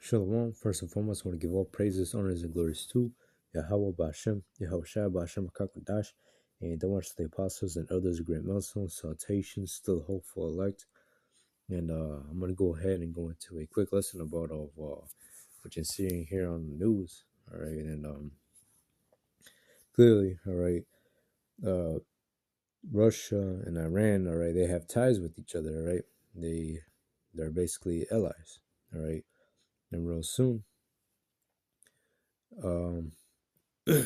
Shalom. First and foremost, I want to give all praises, honors, and glories to Yahweh Bashem, Yahweh Shai Bashem Kakadash, and the watch the apostles and others, great milestones, salutations, still hopeful elect. And I'm going to go ahead and go into a quick lesson about what you're seeing here on the news. All right. And clearly, all right, Russia and Iran, all right, they have ties with each other, all right? They're basically allies, all right? And real soon, um, all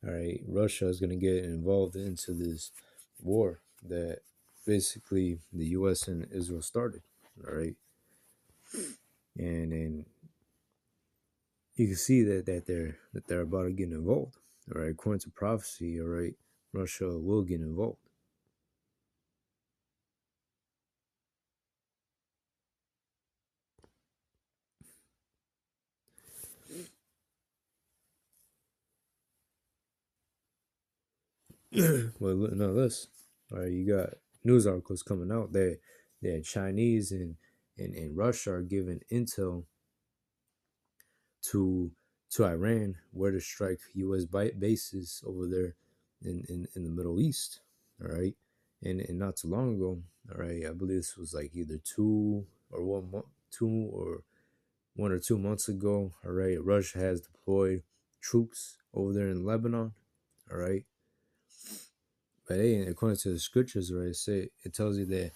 right, Russia is going to get involved into this war that basically the U.S. and Israel started, all right? And you can see that they're about to get involved, all right? According to prophecy, all right, Russia will get involved. Well, no, this. All right, you got news articles coming out that Chinese and Russia are giving intel to Iran where to strike U.S. bases over there in the Middle East. All right, and not too long ago. All right, I believe this was like either 1 or 2 months ago. All right, Russia has deployed troops over there in Lebanon. All right. But hey, according to the scriptures, right, it tells you that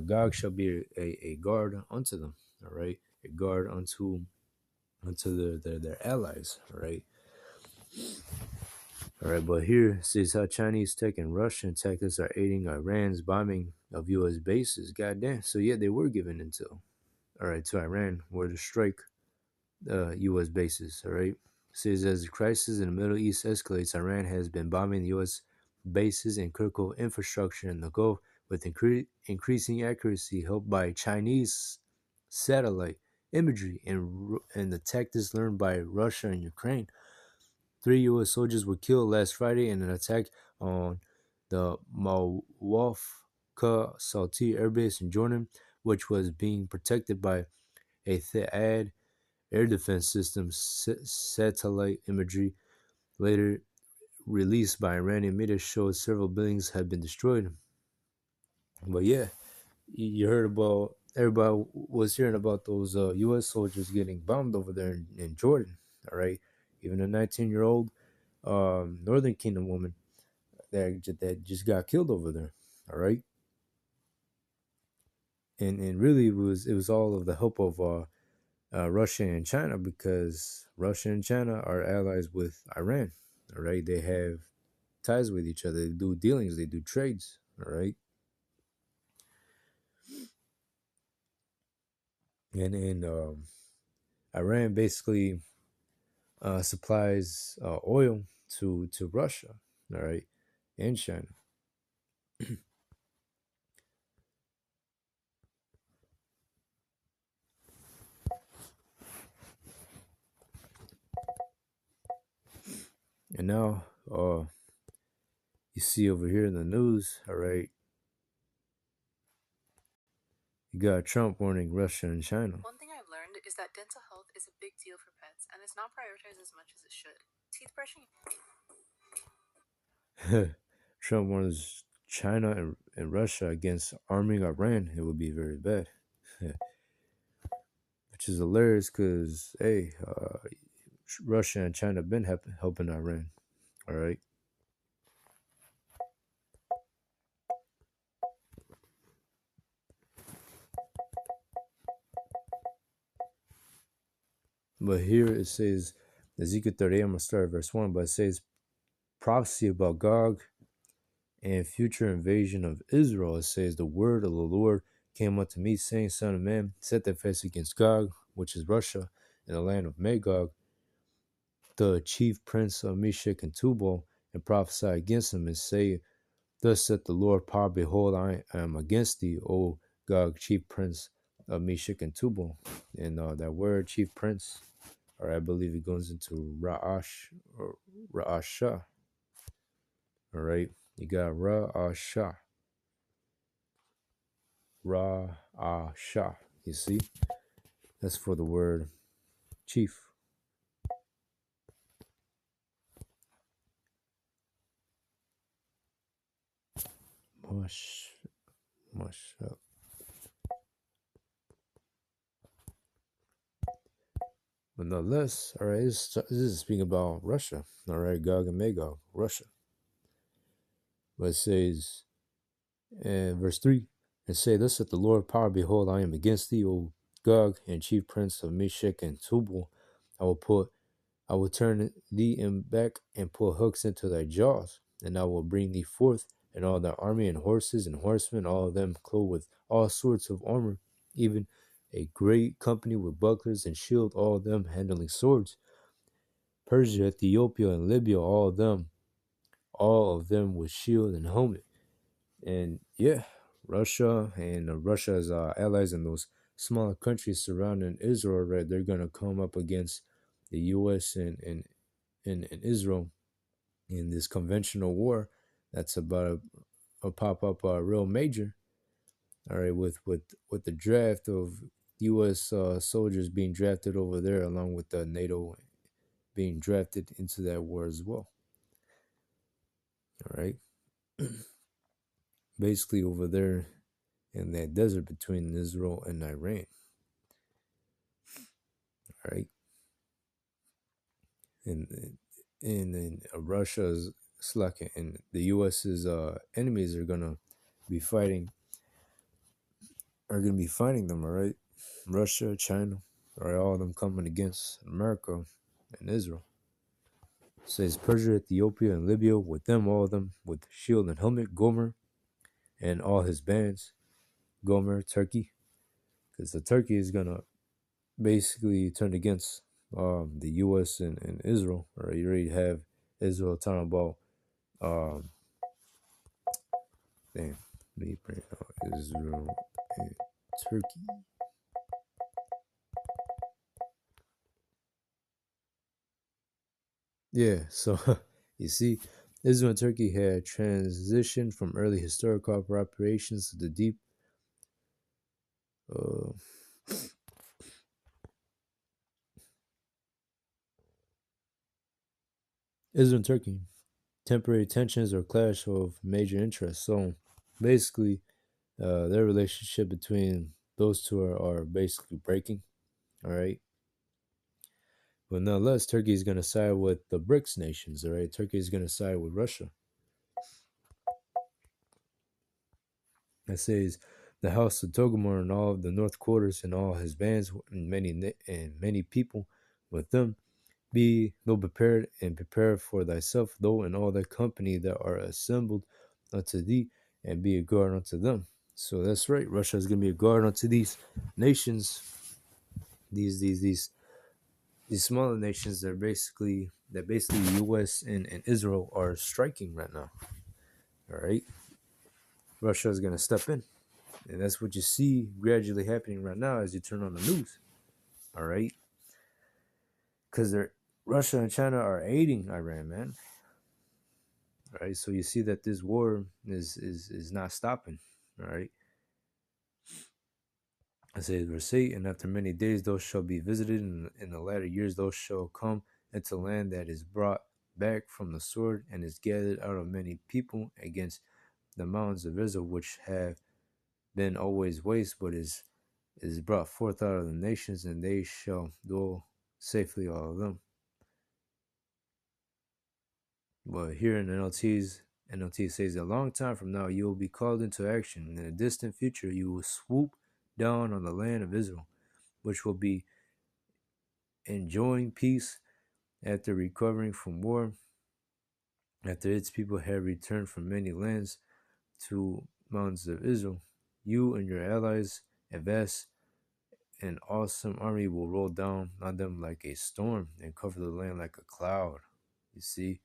Gog shall be a guard unto them, all right, a guard unto their allies, all right. All right, but here it says how Chinese tech and Russian tactics are aiding Iran's bombing of U.S. bases. Goddamn. So yeah, they were given intel, all right, to Iran where to strike U.S. bases, all right. It says as the crisis in the Middle East escalates, Iran has been bombing U.S. bases and critical infrastructure in the Gulf with increasing accuracy, helped by Chinese satellite imagery and the tactics learned by Russia and Ukraine. 3 U.S. soldiers were killed last Friday in an attack on the Mawafqa Salti Air Base in Jordan, which was being protected by a THAAD air defense system. Satellite imagery later released by Iranian media showed several buildings had been destroyed. But yeah, you heard about, everybody was hearing about those U.S. soldiers getting bombed over there in Jordan. All right, even a 19-year-old Northern Kingdom woman that just got killed over there. All right, and really it was all of the help of Russia and China, because Russia and China are allies with Iran. All right, they have ties with each other. They do dealings. They do trades. All right, and Iran basically supplies oil to Russia. All right, and China. And now, you see over here in the news, all right, you got Trump warning Russia and China. One thing I've learned is that dental health is a big deal for pets, and it's not prioritized as much as it should. Teeth brushing. Trump warns China and Russia against arming Iran. It would be very bad. Which is hilarious because, hey, Russia and China have been helping Iran. All right. But here it says, Ezekiel 38, I'm going to start at verse 1, but it says, prophecy about Gog and future invasion of Israel. It says, the word of the Lord came unto me, saying, son of man, set thy face against Gog, which is Russia, in the land of Magog, the chief prince of Meshech and Tubal, and prophesy against him, and say, thus saith the Lord power, behold, I am against thee, O Gog, chief prince of Meshech and Tubal. And that word, chief prince, or I believe it goes into Ra'ash or Ra'asha. All right, you got Ra'asha. Shah. You see, that's for the word chief. Mush, mush. But nonetheless, all right, this is speaking about Russia. All right, Gog and Magog, Russia. But it says in verse 3, and say, thus saith the Lord power, behold, I am against thee, O Gog, and chief prince of Meshech and Tubal. I will put I will turn thee in back and put hooks into thy jaws, and I will bring thee forth, and all thy army and horses and horsemen, all of them clothed with all sorts of armor, even a great company with bucklers and shield, all of them handling swords. Persia, Ethiopia, and Libya, all of them with shield and helmet. And yeah, Russia and Russia's allies and those smaller countries surrounding Israel, right? They're gonna come up against the U.S. and Israel in this conventional war that's about to pop up real major. All right, with the draft of U.S. Soldiers being drafted over there, along with the NATO being drafted into that war as well. All right, basically over there in that desert between Israel and Iran. All right, and and Russia's slacking, and the U.S.'s enemies are gonna be fighting them. All right, Russia, China, all right, all of them coming against America and Israel. It says Persia, Ethiopia, and Libya, with them, all of them, with shield and helmet, Gomer and all his bands, Gomer, Turkey, because the Turkey is gonna basically turn against the U.S. and Israel. Or you already have Israel talking about damn, let me bring out Israel and Turkey. Yeah, so you see, Israel and Turkey had transitioned from early historical operations to the deep uh, Israel and Turkey temporary tensions or clash of major interests. So basically, their relationship between those two are basically breaking. All right. But nonetheless, Turkey is going to side with the BRICS nations. All right. Turkey is going to side with Russia. That says the house of Togomar and all of the North Quarters and all his bands and many people with them. Be thou prepared and prepare for thyself, though and all thy company that are assembled unto thee, and be a guard unto them. So that's right. Russia is going to be a guard unto these nations, these smaller nations that basically the U.S. and Israel are striking right now. All right, Russia is going to step in, and that's what you see gradually happening right now as you turn on the news. All right, because they're Russia and China are aiding Iran, man. All right, so you see that this war is not stopping. All right, I say verse 8, and after many days those shall be visited, and in the latter years those shall come into land that is brought back from the sword, and is gathered out of many people against the mountains of Israel, which have been always waste, but is brought forth out of the nations, and they shall dwell safely, all of them. But here in NLT says a long time from now you will be called into action. In a distant future you will swoop down on the land of Israel, which will be enjoying peace after recovering from war, after its people have returned from many lands to mountains of Israel. You and your allies, a vast and awesome army, will roll down on them like a storm and cover the land like a cloud. You see,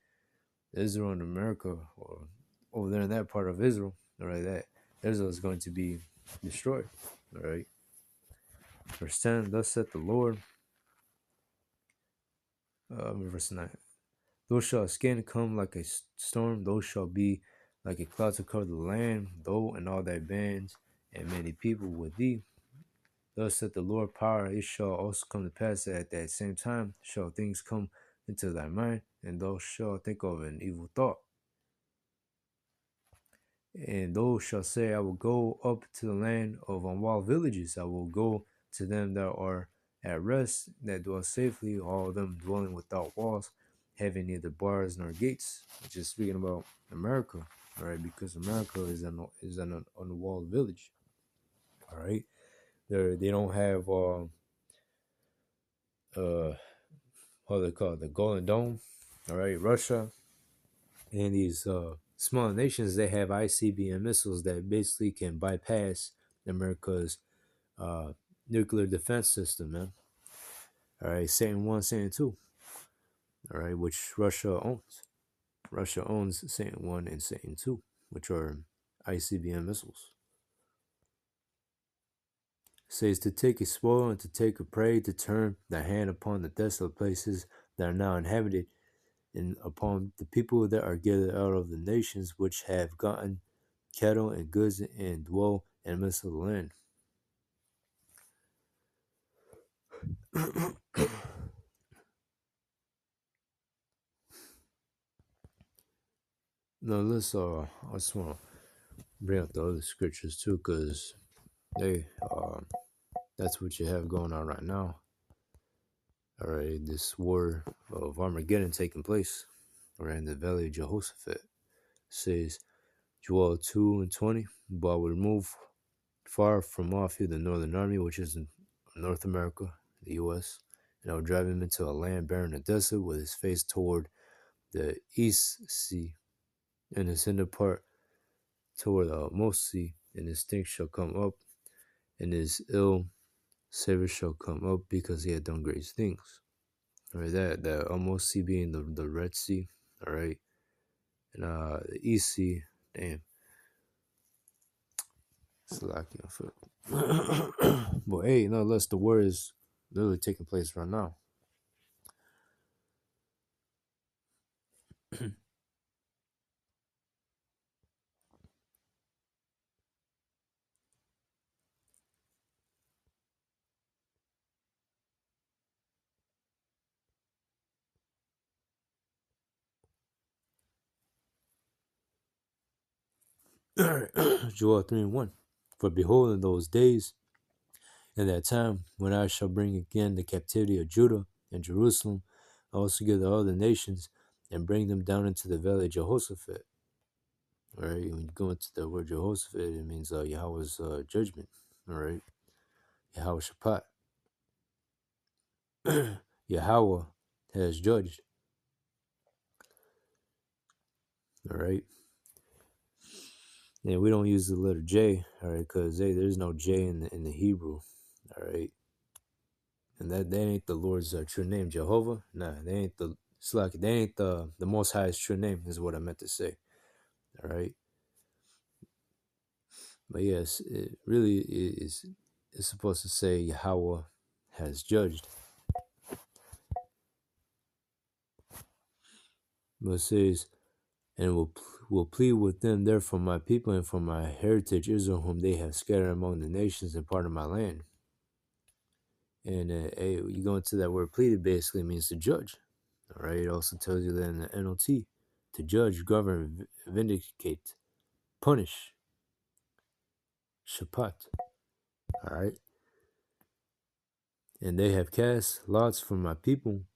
Israel and America, or over there in that part of Israel, all right, that Israel is going to be destroyed. All right. Verse 10, thus saith the Lord, verse 9, those shall skin come like a storm, those shall be like a cloud to cover the land, though and all thy bands and many people with thee. Thus saith the Lord power, it shall also come to pass that at that same time shall things come into thy mind, and thou shalt think of an evil thought. And those shall say, I will go up to the land of unwalled villages. I will go to them that are at rest, that dwell safely, all of them dwelling without walls, having neither bars nor gates. Which is speaking about America, all right? Because America is an unwalled village, all right? They don't have what they call it, the Golden Dome, all right? Russia and these small nations, they have ICBM missiles that basically can bypass America's nuclear defense system, man. All right, Satan 1, Satan 2, all right, which Russia owns. Russia owns Satan 1 and Satan 2, which are ICBM missiles. It says to take a spoil and to take a prey, to turn thy hand upon the desolate places that are now inhabited, and upon the people that are gathered out of the nations which have gotten cattle and goods and dwell in the midst of the land. No, let's I just want to bring up the other scriptures too, because they that's what you have going on right now. All right, this war of Armageddon taking place, all right, in the valley of Jehoshaphat. It says Joel 2:20, but I will remove far from off you the northern army, which is in North America, the U.S., and I will drive him into a land barren and desolate, with his face toward the east sea, and his hinder part toward the utmost sea, and his stink shall come up, and his ill savor shall come up, because he had done great things. All right, that almost sea being the Red Sea, all right, and the East Sea, damn, it's lacking a foot. But hey, nonetheless, the war is literally taking place right now. Joel 3:1. For behold, in those days, in that time, when I shall bring again the captivity of Judah and Jerusalem, I also gather all the nations and bring them down into the valley of Jehoshaphat. All right, when you go into the word Jehoshaphat, it means Yahweh's judgment. All right, Yahweh Shabbat. Yahweh has judged. All right, and we don't use the letter J. All right, because there's no J in the Hebrew. All right, and that ain't the Lord's true name, Jehovah. Nah, they ain't the. It's like they ain't the Most High's true name. Is what I meant to say. All right, but yes, it really is. It's supposed to say Yahweh has judged. But it says, and will plead with them there for my people and for my heritage Israel, whom they have scattered among the nations and part of my land. And you go into that word pleaded, basically means to judge. All right, it also tells you that in the NLT, to judge, govern, vindicate, punish, shapat. All right, and they have cast lots for my people,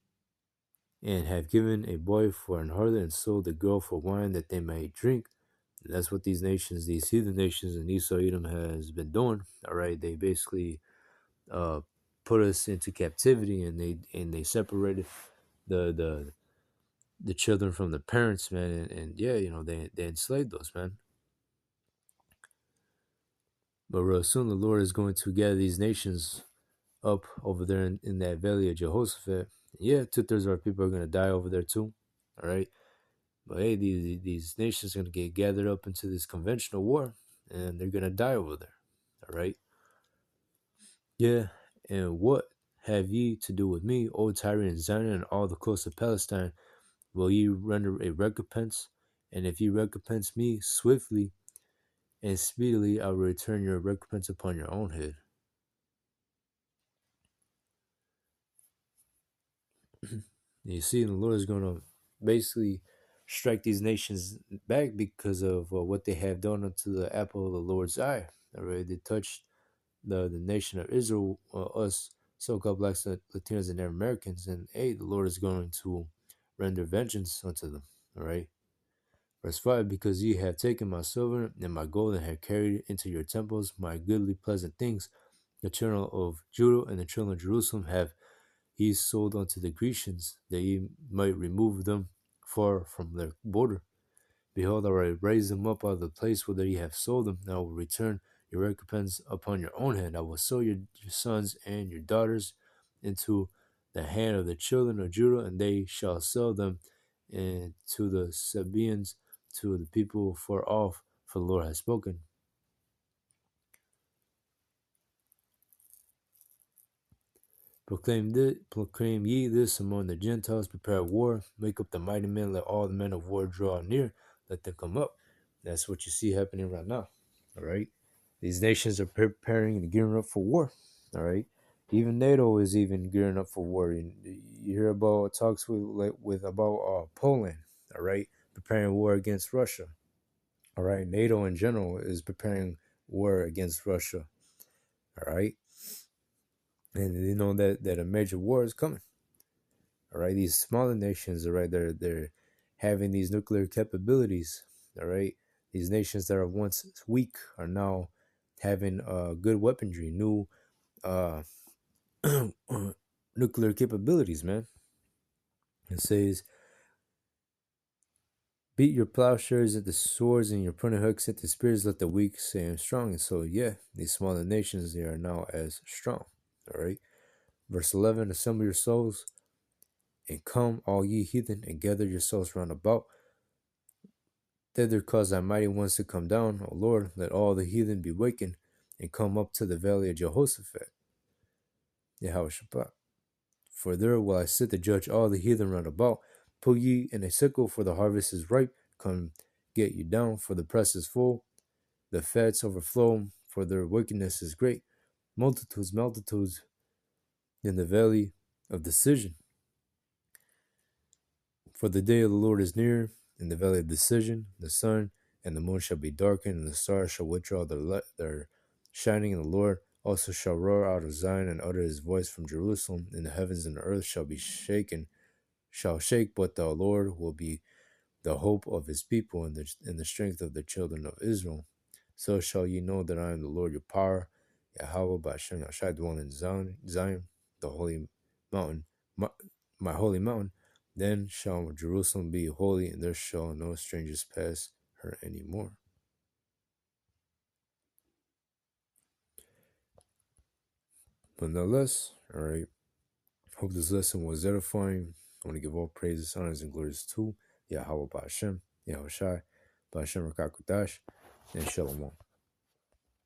and have given a boy for an harlot, and sold the girl for wine, that they may drink. And that's what these nations, these heathen nations, and Esau Edom has been doing. All right, they basically put us into captivity, and they separated the children from the parents, man, and yeah, they enslaved us, man. But real soon the Lord is going to gather these nations up over there in that valley of Jehoshaphat. Yeah, 2/3 of our people are going to die over there too. All right. But hey, these nations are going to get gathered up into this conventional war, and they're going to die over there. All right. Yeah. And what have ye to do with me, O Tyre and Zion, and all the coast of Palestine? Will ye render a recompense? And if ye recompense me swiftly, and speedily I will return your recompense upon your own head. You see, the Lord is going to basically strike these nations back because of what they have done unto the apple of the Lord's eye. All right, they touched the nation of Israel, us so-called blacks, Latinos, and Americans, and hey, the Lord is going to render vengeance unto them. All right. Verse 5, because ye have taken my silver and my gold and have carried into your temples my goodly pleasant things, the children of Judah and the children of Jerusalem have ye sold unto the Grecians, that ye might remove them far from their border. Behold, I will raise them up out of the place whither ye have sold them, and I will return your recompense upon your own hand. I will sell your sons and your daughters into the hand of the children of Judah, and they shall sell them and to the Sabaeans, to the people far off, for the Lord has spoken. Proclaim ye this among the Gentiles, prepare war, make up the mighty men, let all the men of war draw near, let them come up. That's what you see happening right now. All right. These nations are preparing and gearing up for war. All right. Even NATO is even gearing up for war. You hear about talks with about Poland. All right, preparing war against Russia. All right, NATO in general is preparing war against Russia. All right, and they know that a major war is coming. All right, these smaller nations, all right, they're having these nuclear capabilities. All right, these nations that are once weak are now having good weaponry, new uh, nuclear capabilities. Man, it says, beat your plowshares at the swords and your pruning hooks at the spears. Let the weak say I'm strong. And so, yeah, these smaller nations, they are now as strong. All right. Verse 11, assemble your souls and come, all ye heathen, and gather yourselves round about. Thither cause thy mighty ones to come down, O Lord. Let all the heathen be wakened and come up to the valley of Jehoshaphat. Yahweh Shabbat. For there will I sit to judge all the heathen round about. Pull ye in a sickle, for the harvest is ripe. Come get you down, for the press is full. The fats overflow, for their wickedness is great. Multitudes, multitudes in the valley of decision. For the day of the Lord is near, in the valley of decision. The sun and the moon shall be darkened, and the stars shall withdraw their shining, and the Lord also shall roar out of Zion and utter his voice from Jerusalem, and the heavens and the earth shall be shaken, shall shake, but the Lord will be the hope of his people and the strength of the children of Israel. So shall ye know that I am the Lord your power, Yahweh Ba'ashem Yahshai, dwell in Zion, the holy mountain, my holy mountain. Then shall Jerusalem be holy, and there shall no strangers pass her any more. But nonetheless, all right, hope this lesson was edifying. I want to give all praises, honors, and glories to Yahweh Ba'ashem, Yahushai, Ba'ashem Rakakudash, and Shalom.